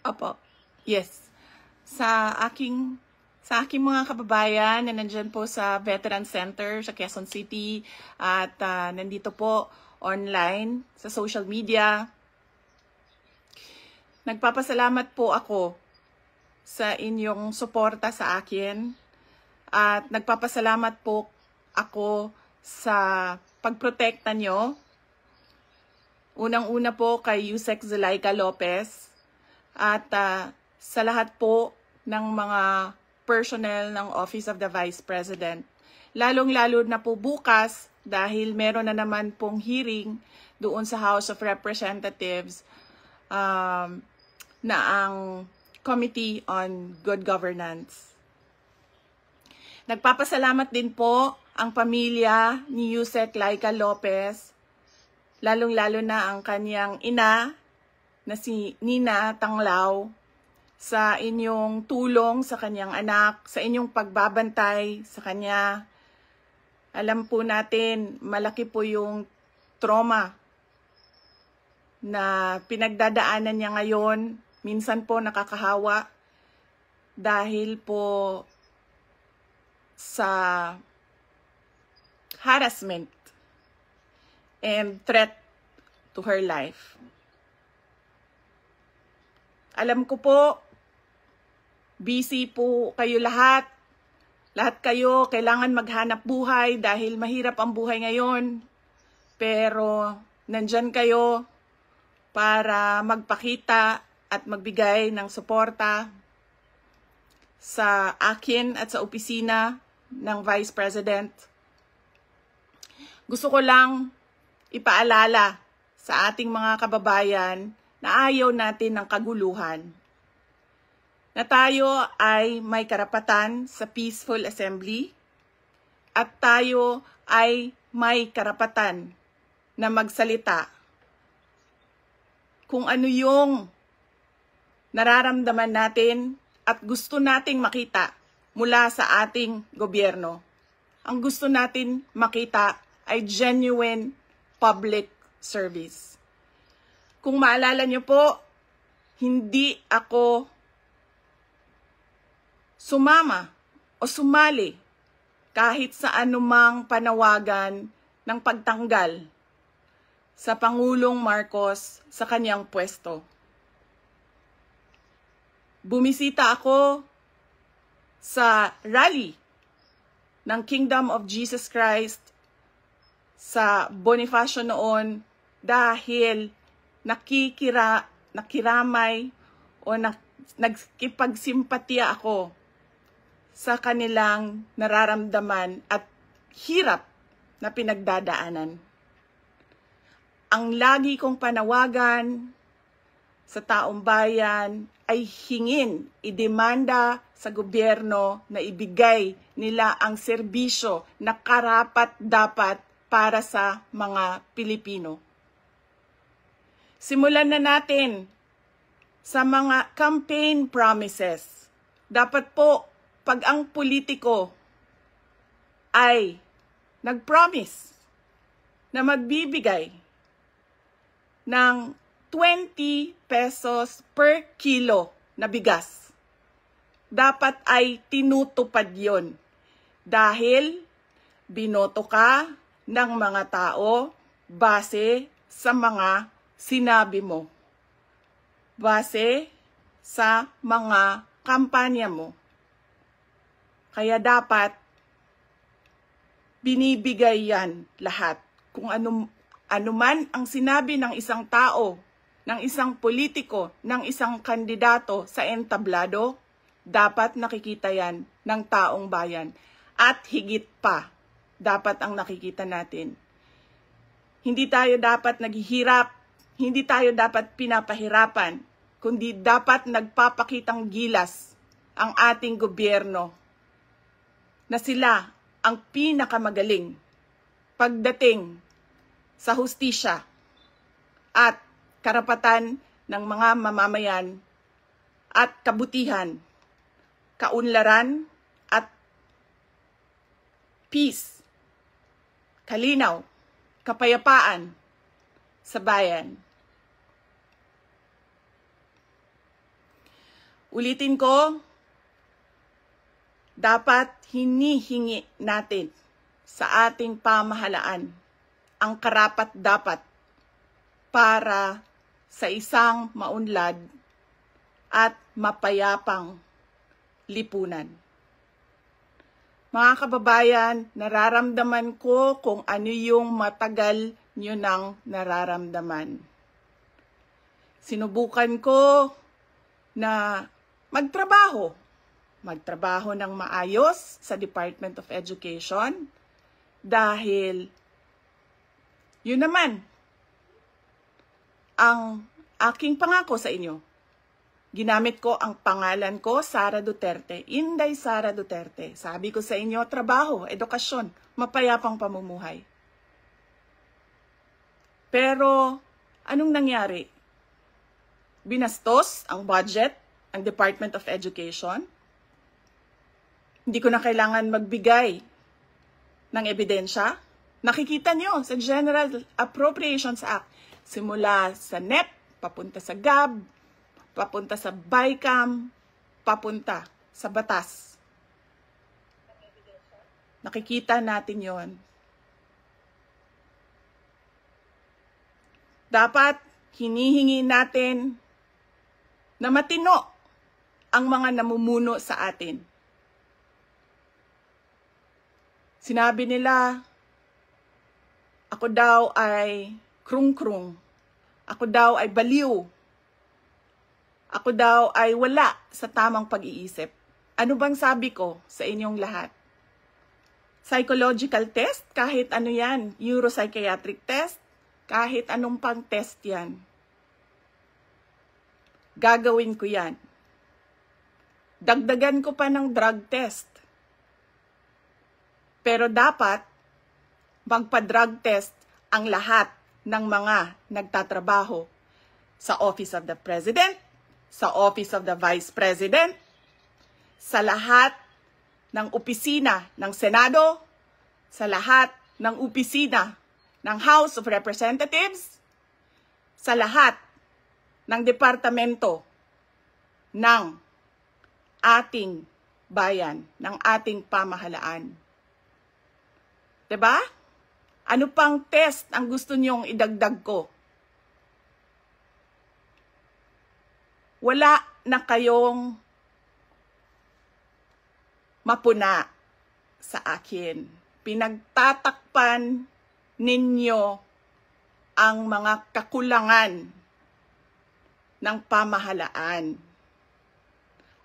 Opo. Yes. Sa aking mga kababayan na nandyan po sa Veteran Center sa Quezon City at nandito po online sa social media, nagpapasalamat po ako sa inyong suporta sa akin at nagpapasalamat po ako sa pagprotekta nyo. Unang-una po kay Yusek Zulaika Lopez at sa lahat po ng mga personnel ng Office of the Vice President. Lalong-lalo na po bukas dahil meron na naman pong hearing doon sa House of Representatives na ang Committee on Good Governance. Nagpapasalamat din po ang pamilya ni Yusek Laika Lopez, lalong-lalo na ang kanyang ina na si Nina Tanglao, sa inyong tulong sa kanyang anak, sa inyong pagbabantay sa kanya. Alam po natin, malaki po yung trauma na pinagdadaanan niya ngayon. Minsan po nakakahawa dahil po sa harassment and threat to her life. Alam ko po, busy po kayo lahat. Lahat kayo kailangan maghanap buhay dahil mahirap ang buhay ngayon. Pero nandyan kayo para magpakita at magbigay ng suporta sa akin at sa opisina ng Vice President. Gusto ko lang ipaalala sa ating mga kababayan na ayaw natin ng kaguluhan, na tayo ay may karapatan sa peaceful assembly at tayo ay may karapatan na magsalita kung ano yung nararamdaman natin at gusto nating makita mula sa ating gobyerno. Ang gusto natin makita ay genuine public service. Kung maalala niyo po, hindi ako sumama o sumali kahit sa anumang panawagan ng pagtanggal sa Pangulong Marcos sa kanyang pwesto. Bumisita ako sa rally ng Kingdom of Jesus Christ sa Bonifacio noon dahil nakiramay o nagkipagsimpatiya ako sa kanilang nararamdaman at hirap na pinagdadaanan. Ang lagi kong panawagan sa taong bayan ay hingin, idemanda sa gobyerno na ibigay nila ang serbisyo na karapat-dapat para sa mga Pilipino. Simulan na natin sa mga campaign promises. Dapat po, pag ang politiko ay nag-promise na magbibigay ng 20 pesos per kilo na bigas, dapat ay tinutupad yon dahil binoto ka ng mga tao base sa mga sinabi mo, base sa mga kampanya mo. Kaya dapat binibigay yan lahat. Kung ano man ang sinabi ng isang tao, ng isang politiko, ng isang kandidato sa entablado, dapat nakikita yan ng taong bayan. At higit pa, dapat ang nakikita natin. Hindi tayo dapat naghihirap, hindi tayo dapat pinapahirapan, kundi dapat nagpapakitang gilas ang ating gobyerno na sila ang pinakamagaling pagdating sa hustisya at karapatan ng mga mamamayan at kabutihan, kaunlaran at peace, kalinaw, kapayapaan sa bayan. Ulitin ko, dapat hinihingi natin sa ating pamahalaan ang karapat-dapat para sa isang maunlad at mapayapang lipunan. Mga kababayan, nararamdaman ko kung ano yung matagal nyo nang nararamdaman. Sinubukan ko na magtrabaho ng maayos sa Department of Education dahil yun naman ang aking pangako sa inyo. Ginamit ko ang pangalan ko, Sara Duterte, Inday Sara Duterte. Sabi ko sa inyo, trabaho, edukasyon, mapayapang pamumuhay. Pero, anong nangyari? Binastos ang budget, ang Department of Education. Hindi ko na kailangan magbigay ng ebidensya. Nakikita nyo sa General Appropriations Act, simula sa NEP, papunta sa GAB, papunta sa BICAM, papunta sa batas. Nakikita natin yon. Dapat hinihingi natin na matino ang mga namumuno sa atin. Sinabi nila, ako daw ay krung-krung. Ako daw ay baliw. Ako daw ay wala sa tamang pag-iisip. Ano bang sabi ko sa inyong lahat? Psychological test, kahit ano yan. Neuropsychiatric test, kahit anong pang test yan. Gagawin ko yan. Dagdagan ko pa ng drug test. Pero dapat magpa-drug test ang lahat ng mga nagtatrabaho sa Office of the President, sa Office of the Vice President, sa lahat ng opisina ng Senado, sa lahat ng opisina ng House of Representatives, sa lahat ng departamento ng ating bayan, ng ating pamahalaan. 'Di ba? Ano pang test ang gusto niyong idagdag ko? Wala na kayong mapuna sa akin. Pinagtatakpan ninyo ang mga kakulangan ng pamahalaan.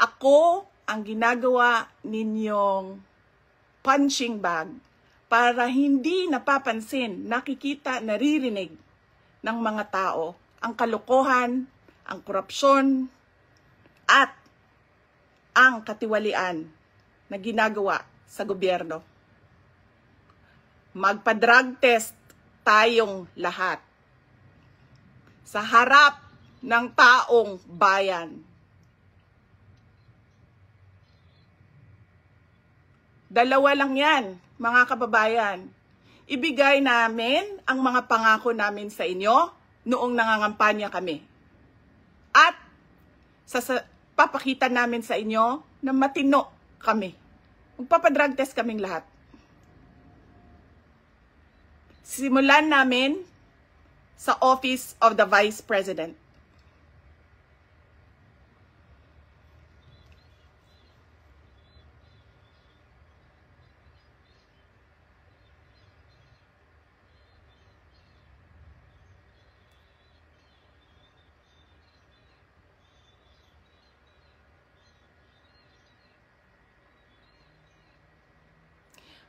Ako ang ginagawa ninyong punching bag para hindi napapansin, nakikita, naririnig ng mga tao ang kalokohan, ang korupsyon, at ang katiwalian na ginagawa sa gobyerno. Magpa-drug test tayong lahat sa harap ng taong bayan. Dalawa lang yan, mga kababayan. Ibigay namin ang mga pangako namin sa inyo noong nangangampanya kami. At papakita namin sa inyo na matino kami. Magpapadrug test kaming lahat. Simulan namin sa Office of the Vice President.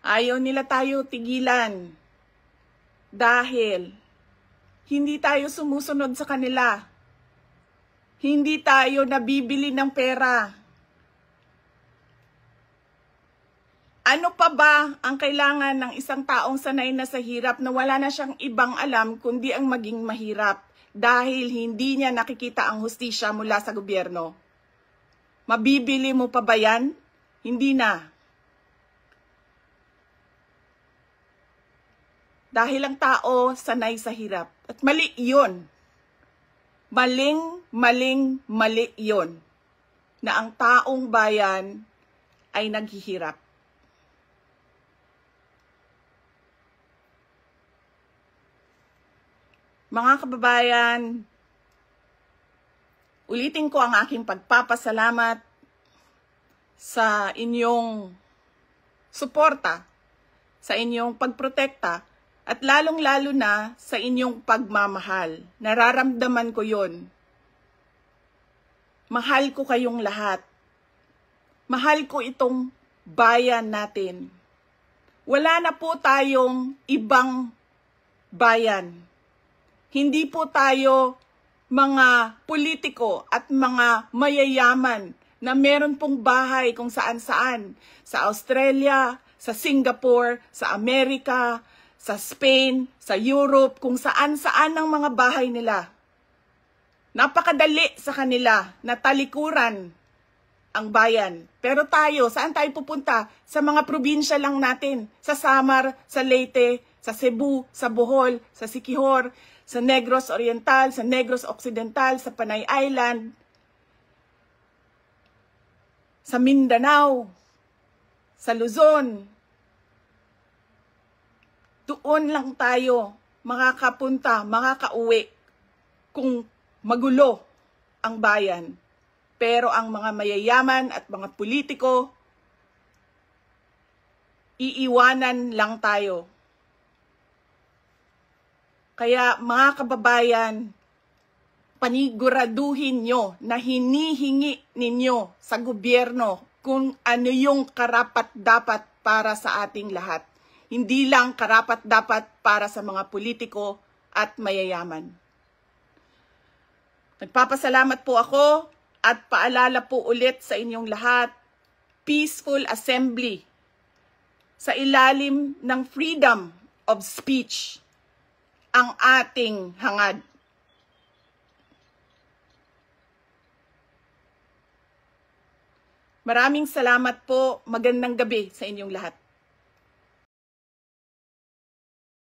Ayaw nila tayo tigilan dahil hindi tayo sumusunod sa kanila. Hindi tayo nabibili ng pera. Ano pa ba ang kailangan ng isang taong sanay na sa hirap na wala na siyang ibang alam kundi ang maging mahirap dahil hindi niya nakikita ang hustisya mula sa gobyerno? Mabibili mo pa ba yan? Hindi na. Dahil ang tao sanay sa hirap. At mali yun. Mali yun. na ang taong bayan ay naghihirap. Mga kababayan, ulitin ko ang aking pagpapasalamat sa inyong suporta, sa inyong pagprotekta, at lalong-lalo na sa inyong pagmamahal. Nararamdaman ko yon. Mahal ko kayong lahat. Mahal ko itong bayan natin. Wala na po tayong ibang bayan. Hindi po tayo mga politiko at mga mayayaman na meron pong bahay kung saan-saan. Sa Australia, sa Singapore, sa Amerika, sa Spain, sa Europe, kung saan-saan ang mga bahay nila. Napakadali sa kanila na talikuran ang bayan. Pero tayo, saan tayo pupunta? Sa mga probinsya lang natin. Sa Samar, sa Leyte, sa Cebu, sa Bohol, sa Siquijor, sa Negros Oriental, sa Negros Occidental, sa Panay Island, sa Mindanao, sa Luzon. Doon lang tayo makakapunta, makakauwi kung magulo ang bayan. Pero ang mga mayayaman at mga politiko, iiwanan lang tayo. Kaya mga kababayan, paniguraduhin nyo na hinihingi ninyo sa gobyerno kung ano yung karapat-dapat para sa ating lahat. Hindi lang karapat-dapat para sa mga politiko at mayayaman. Nagpapasalamat po ako at paalala po ulit sa inyong lahat, peaceful assembly sa ilalim ng freedom of speech ang ating hangad. Maraming salamat po. Magandang gabi sa inyong lahat.